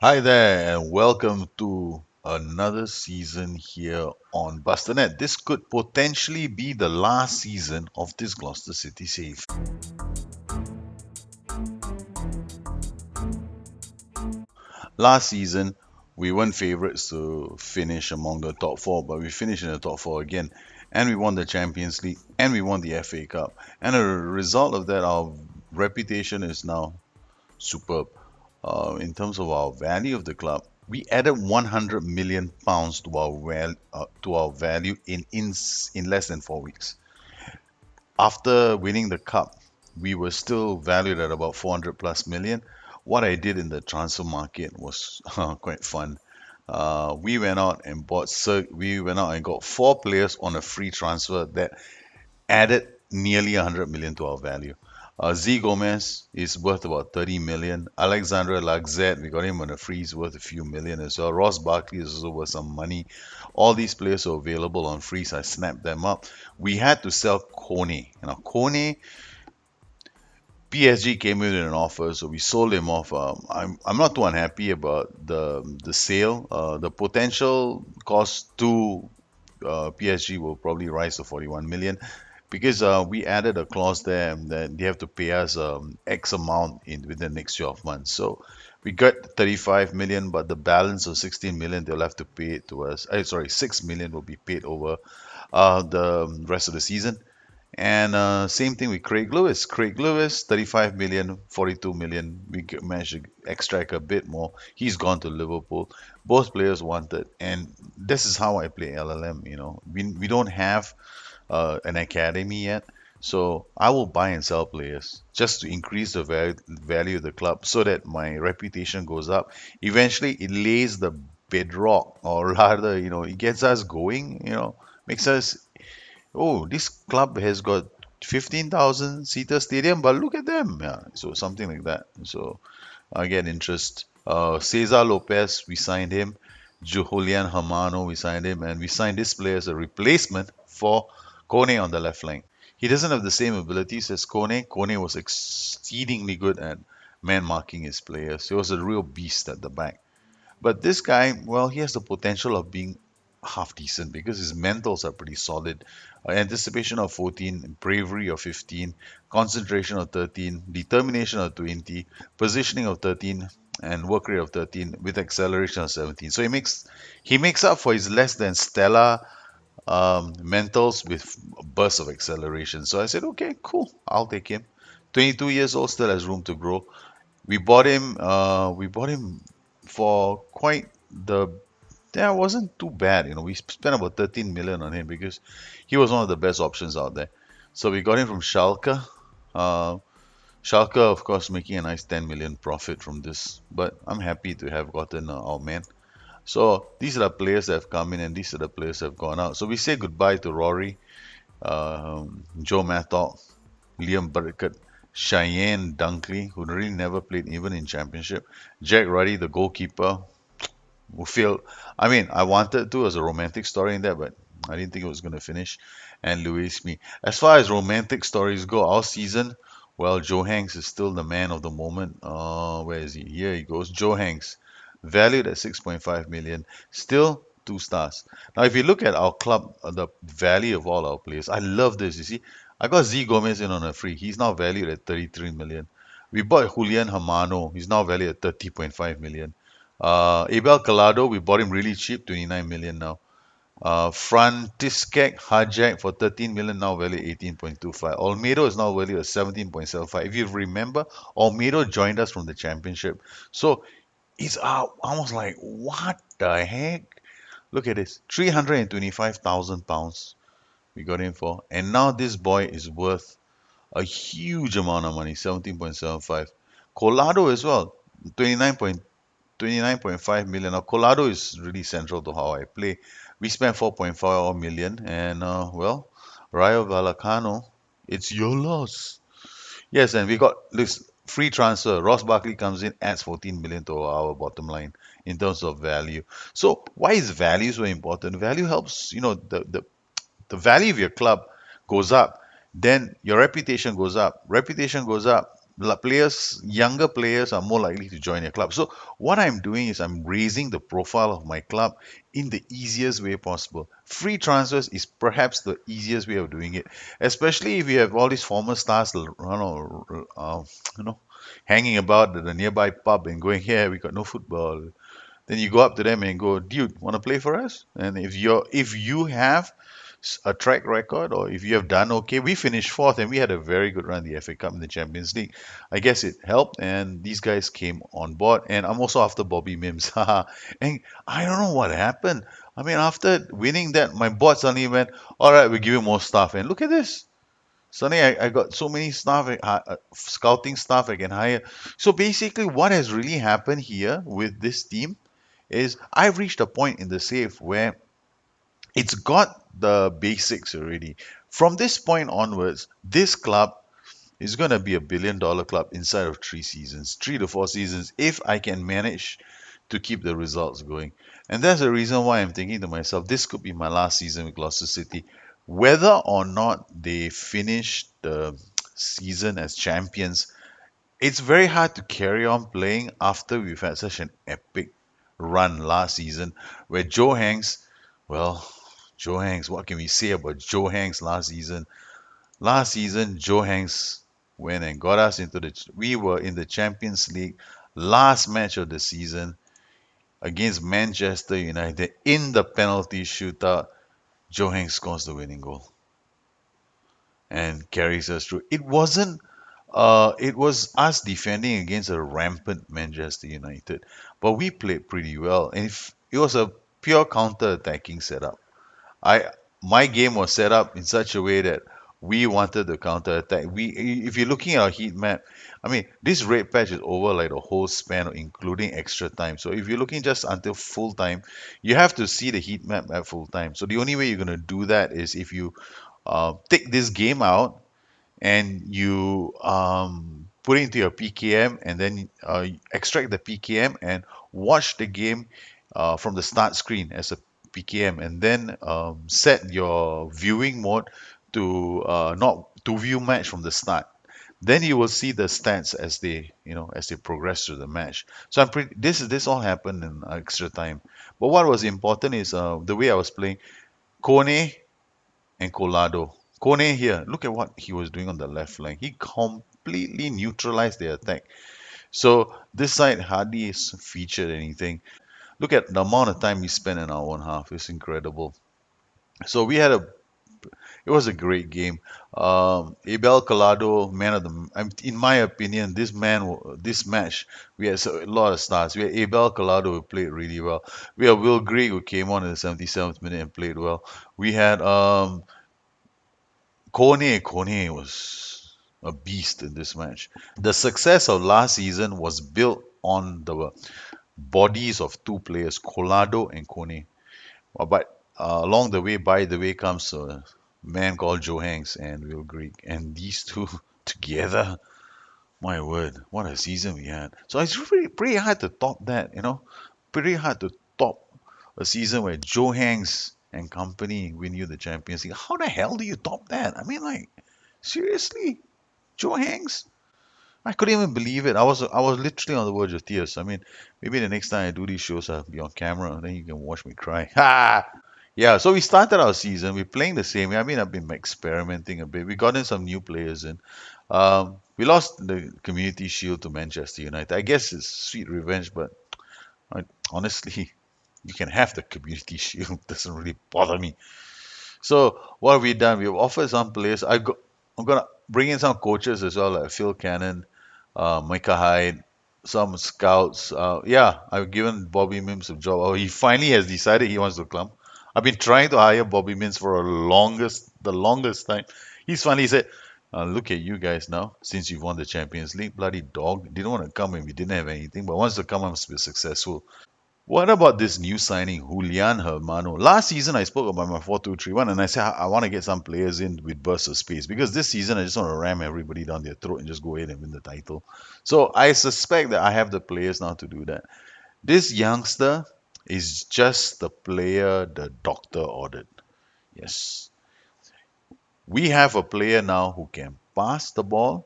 Hi there, and welcome to another season here on Busternet. This could potentially be the last season of this Gloucester City save. Last season, we weren't favourites to finish among the top four, but we finished in the top four again, and we won the Champions League and we won the FA Cup. And as a result of that, our reputation is now superb. In terms of our value of the club, we added 100 million pounds to our value in less than 4 weeks. After winning the cup, we were still valued at about 400 plus million. What I did in the transfer market was quite fun. We went out and got four players on a free transfer that added nearly 100 million to our value. Z Gomez is worth about 30 million. Alexandre Lacazette, we got him on a free, he's worth a few million as well. Ross Barkley is also worth some money. All these players are available on free, so I snapped them up. We had to sell Kone. Now, Kone, PSG came in with an offer, so we sold him off. I'm not too unhappy about the sale. The potential cost to PSG will probably rise to 41 million because we added a clause there that they have to pay us X amount in within the next 12 months. So we got 35 million, but the balance of 16 million they'll have to pay it to us. Sorry, 6 million will be paid over the rest of the season. And same thing with Craig Lewis. Craig Lewis, 35 million, 42 million. Managed to extract a bit more. He's gone to Liverpool. Both players wanted, and this is how I play LLM. We don't have an academy yet, so I will buy and sell players just to increase the value of the club, so that my reputation goes up. Eventually, it lays the bedrock, or rather, it gets us going. Makes us, oh, this club has got 15,000 seater stadium, but look at them. Yeah, so something like that. So I get interest. Cesar Lopez, we signed him. Julian Hermano, we signed him, and we signed this player as a replacement for Kone on the left flank. He doesn't have the same abilities as Kone. Kone was exceedingly good at man marking his players. He was a real beast at the back. But this guy, well, he has the potential of being half decent because his mentals are pretty solid. Anticipation of 14, bravery of 15, concentration of 13, determination of 20, positioning of 13, and work rate of 13 with acceleration of 17. So he makes up for his less than stellar mentals with bursts of acceleration. So I said, okay, cool, I'll take him. 22 years old, still has room to grow. We bought him for quite the yeah, it wasn't too bad. We spent about 13 million on him because he was one of the best options out there. So we got him from Schalke. Uh, Schalke, of course, making a nice 10 million profit from this, but I'm happy to have gotten our man. So these are the players that have come in, and these are the players that have gone out. So we say goodbye to Rory, Joe Mattock, Liam Burkett, Cheyenne Dunkley, who really never played even in Championship, Jack Ruddy, the goalkeeper, who failed. I mean, I wanted to as a romantic story in there, but I didn't think it was going to finish. And Louis Me. As far as romantic stories go, our season, well, Joe Hanks is still the man of the moment. Where is he? Here he goes. Joe Hanks, valued at 6.5 million, still 2 stars. Now, if you look at our club, the value of all our players, I love this. You see, I got Z Gomez in on a free. He's now valued at 33 million. We bought Julian Hermano. He's now valued at 30.5 million. Abel Calado, we bought him really cheap, 29 million now. František Hajek for 13 million, now valued 18.25. Olmedo is now valued at 17.75. If you remember, Olmedo joined us from the championship. So it's almost like, what the heck? Look at this, 325,000 pounds we got him for. And now this boy is worth a huge amount of money, 17.75. Colado as well, 29.5 million. Now, Colado is really central to how I play. We spent 4.4 million, and well, Rayo Vallecano, it's your loss. Yes, and we got this free transfer. Ross Barkley comes in, adds 14 million to our bottom line in terms of value. So why is value so important? Value helps, the value of your club goes up, then your reputation goes up. Reputation goes up, players, younger players are more likely to join your club. So what I'm doing is I'm raising the profile of my club in the easiest way possible. Free transfers is perhaps the easiest way of doing it, especially if you have all these former stars, you know, hanging about at the nearby pub and going, "Here, we got no football." Then you go up to them and go, "Dude, want to play for us?" And if you have a track record, or if you have done okay, we finished fourth and we had a very good run in the FA Cup and the Champions League. I guess it helped, and these guys came on board. And I'm also after Bobby Mims. And I don't know what happened. I mean, after winning that, my board suddenly went, "All right, we'll give you more stuff." And look at this. Suddenly, I got so many staff, scouting staff I can hire. So basically, what has really happened here with this team is I've reached a point in the safe where it's got the basics already. From this point onwards, this club is going to be a $1 billion club inside of 3 seasons, 3 to 4 seasons, if I can manage to keep the results going. And that's the reason why I'm thinking to myself, this could be my last season with Gloucester City. Whether or not they finish the season as champions, it's very hard to carry on playing after we've had such an epic run last season where Joe Hanks, well, Joe Hanks, what can we say about Joe Hanks last season? Last season, Joe Hanks went and got us into we were in the Champions League last match of the season against Manchester United in the penalty shootout. Joe Hanks scores the winning goal and carries us through. It was us defending against a rampant Manchester United, but we played pretty well. And if it was a pure counter-attacking setup. I My game was set up in such a way that we wanted the counter attack. If you're looking at our heat map, I mean, this red patch is over like the whole span, including extra time. So if you're looking just until full time, you have to see the heat map at full time. So the only way you're gonna do that is if you take this game out and you put it into your PKM and then extract the PKM and watch the game from the start screen as a PKM, and then set your viewing mode to not to view match from the start. Then you will see the stats as they progress through the match. So I'm pretty. This all happened in extra time. But what was important is the way I was playing. Kone and Colado. Kone here, look at what he was doing on the left flank. He completely neutralized their attack. So this side hardly featured anything. Look at the amount of time we spent in our own half. It's incredible. So it was a great game. Abel Collado, man of the, in my opinion, this match, we had a lot of stars. We had Abel Collado who played really well. We had Will Grigg who came on in the 77th minute and played well. We had Kone was a beast in this match. The success of last season was built on the bodies of two players, Colado and Kone. But along the way, by the way, comes a man called Joe Hanks and Will Greek. And these two together, my word, what a season we had. So it's really pretty hard to top that. Pretty hard to top a season where Joe Hanks and company win you the Champions League. How the hell do you top that? I mean, like, seriously? Joe Hanks? I couldn't even believe it. I was literally on the verge of tears. I mean, maybe the next time I do these shows, I'll be on camera and then you can watch me cry. Ha! Yeah, so we started our season. We're playing the same way. I mean, I've been experimenting a bit. We got in some new players in. We lost the Community Shield to Manchester United. I guess it's sweet revenge, but honestly, you can have the Community Shield. It doesn't really bother me. So what have we done? We've offered some players. I'm gonna bring in some coaches as well, like Phil Cannon, Micah Hyde, some scouts. Yeah, I've given Bobby Mims a job. Oh, he finally has decided he wants to come. I've been trying to hire Bobby Mims for the longest time. He's finally said, "Look at you guys now. Since you've won the Champions League, bloody dog, didn't want to come when we didn't have anything, but wants to come and must be successful." What about this new signing, Julian Hermano? Last season, I spoke about my 4-2-3-1, and I said I want to get some players in with bursts of space because this season I just want to ram everybody down their throat and just go ahead and win the title. So I suspect that I have the players now to do that. This youngster is just the player the doctor ordered. Yes. We have a player now who can pass the ball,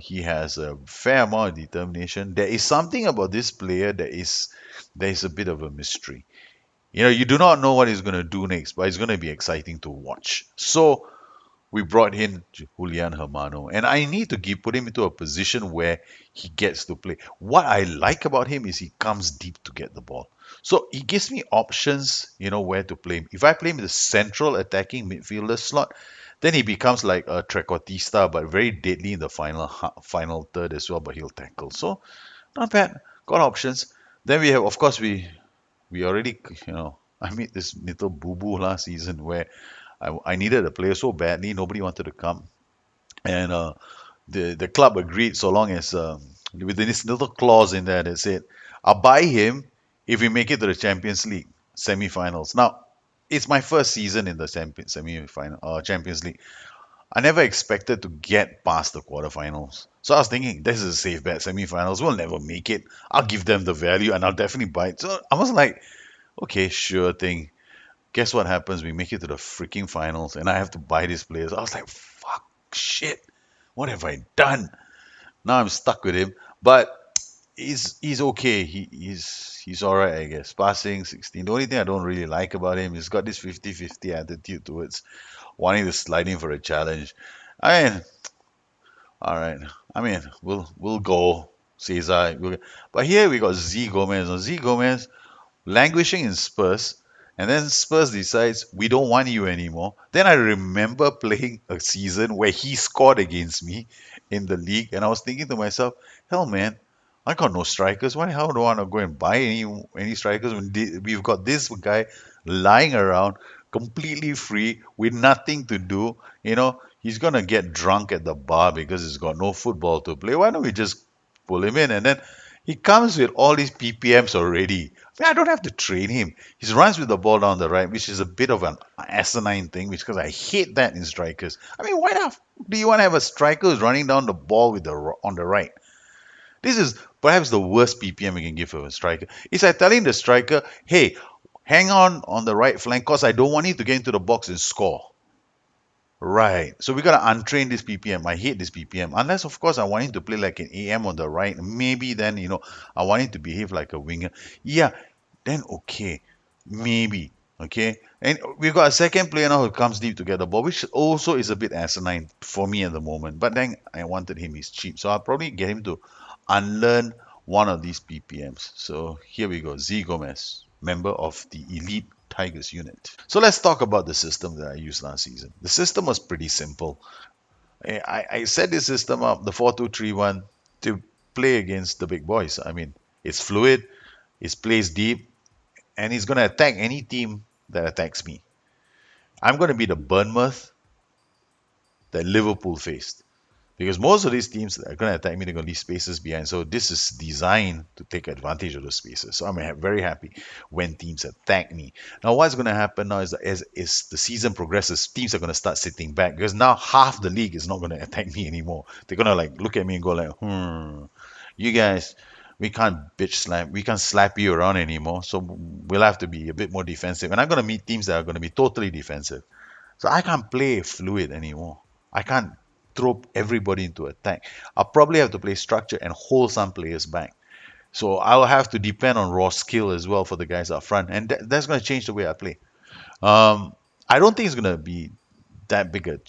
He has a fair amount of determination. There is something about this player there is a bit of a mystery. You do not know what he's going to do next, but it's going to be exciting to watch. So we brought in Julian Hermano, and I need to put him into a position where he gets to play. What I like about him is he comes deep to get the ball. So he gives me options, where to play him. If I play him in the central attacking midfielder slot, then he becomes like a Trequartista, but very deadly in the final third as well, but he'll tackle. So not bad. Got options. Then we have, of course, we already, I made this little boo-boo last season where I needed a player so badly, nobody wanted to come. And the club agreed so long as with this little clause in there that said, I'll buy him if we make it to the Champions League semi-finals. Now, it's my first season in the semi-final Champions League. I never expected to get past the quarterfinals. So I was thinking, this is a safe bet. Semi-finals, we'll never make it. I'll give them the value and I'll definitely buy it. So I was like, okay, sure thing. Guess what happens? We make it to the freaking finals and I have to buy these players. I was like, fuck, shit. What have I done? Now I'm stuck with him. But he's okay. He's all right, I guess. Passing 16. The only thing I don't really like about him is he's got this 50-50 attitude towards wanting to slide in for a challenge. I mean, all right. I mean, we'll go, Cesar. But here we got Z Gomez. Now, Z Gomez languishing in Spurs, and then Spurs decides we don't want you anymore. Then I remember playing a season where he scored against me in the league, and I was thinking to myself, hell, man, I got no strikers. Why the hell do I want to go and buy any strikers when we've got this guy lying around completely free with nothing to do? He's gonna get drunk at the bar because he's got no football to play. Why don't we just pull him in? And then he comes with all these PPMs already. I don't have to train him. He runs with the ball down the right, which is a bit of an asinine thing, because I hate that in strikers. I mean, why the do you want to have a striker who's running down the ball on the right? This is perhaps the worst PPM you can give for a striker. It's like telling the striker, hey, hang on the right flank because I don't want you to get into the box and score. Right. So we gotta untrain this PPM. I hate this PPM. Unless of course I want him to play like an AM on the right. Maybe then, I want him to behave like a winger. Yeah, then okay. Maybe. Okay. And we've got a second player now who comes deep to get the ball, which also is a bit asinine for me at the moment. But then I wanted him, he's cheap. So I'll probably get him to unlearn one of these PPMs. So here we go. Z Gomez, member of the elite Tigers unit. So let's talk about the system that I used last season. The system was pretty simple. I set this system up, the 4-2-3-1, to play against the big boys. I mean, it's fluid, it plays deep, and he's going to attack any team that attacks me. I'm going to be the Bournemouth that Liverpool faced. Because most of these teams that are going to attack me, they're going to leave spaces behind. So this is designed to take advantage of those spaces. So I'm very happy when teams attack me. Now, what's going to happen now is that as the season progresses, teams are going to start sitting back because now half the league is not going to attack me anymore. They're going to like look at me and go like, you guys, we can't we can't slap you around anymore. So we'll have to be a bit more defensive. And I'm going to meet teams that are going to be totally defensive. So I can't play fluid anymore. I can't throw everybody into attack. I'll probably have to play structure and hold some players back. So I'll have to depend on raw skill as well for the guys up front, and that's going to change the way I play. I don't think it's going to be that big a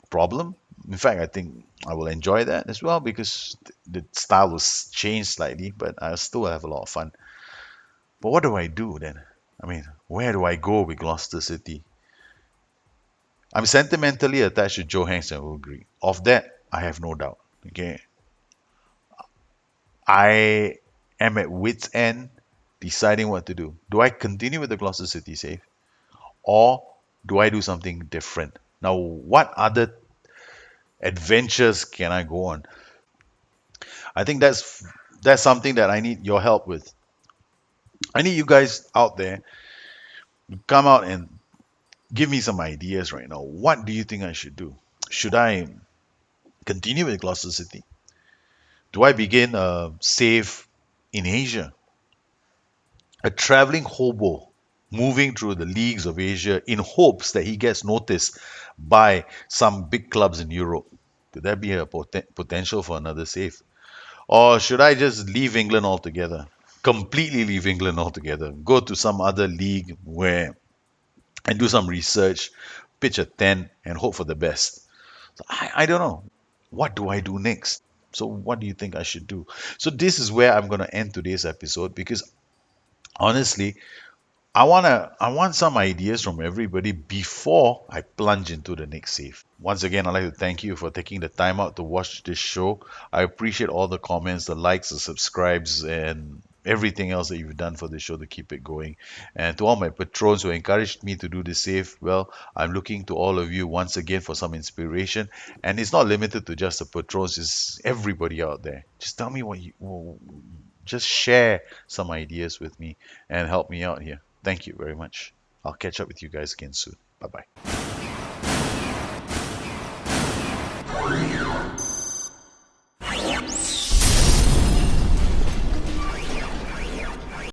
problem. In fact, I think I will enjoy that as well because the style will change slightly, but I still have a lot of fun. But what do I do then? I mean, where do I go with Gloucester City? I'm sentimentally attached to Joe Hanks and agree. Of that, I have no doubt. Okay. I am at wit's end deciding what to do. Do I continue with the Gloucester City save? Or do I do something different? Now, what other adventures can I go on? I think that's something that I need your help with. I need you guys out there to come out and give me some ideas right now. What do you think I should do? Should I continue with Gloucester City? Do I begin a save in Asia? A traveling hobo moving through the leagues of Asia in hopes that he gets noticed by some big clubs in Europe. Could there be a potential for another save? Or should I just leave England altogether? Completely leave England altogether. Go to some other league where and do some research, pitch a tent, and hope for the best. So I don't know. What do I do next? So what do you think I should do? So this is where I'm going to end today's episode because honestly, I want some ideas from everybody before I plunge into the next save. Once again, I'd like to thank you for taking the time out to watch this show. I appreciate all the comments, the likes, the subscribes, and everything else that you've done for the show to keep it going. And to all my patrons who encouraged me to do this save, well, I'm looking to all of you once again for some inspiration. And it's not limited to just the patrons, it's everybody out there. Just tell me what you, just share some ideas with me and help me out here. Thank you very much. I'll catch up with you guys again soon. Bye bye.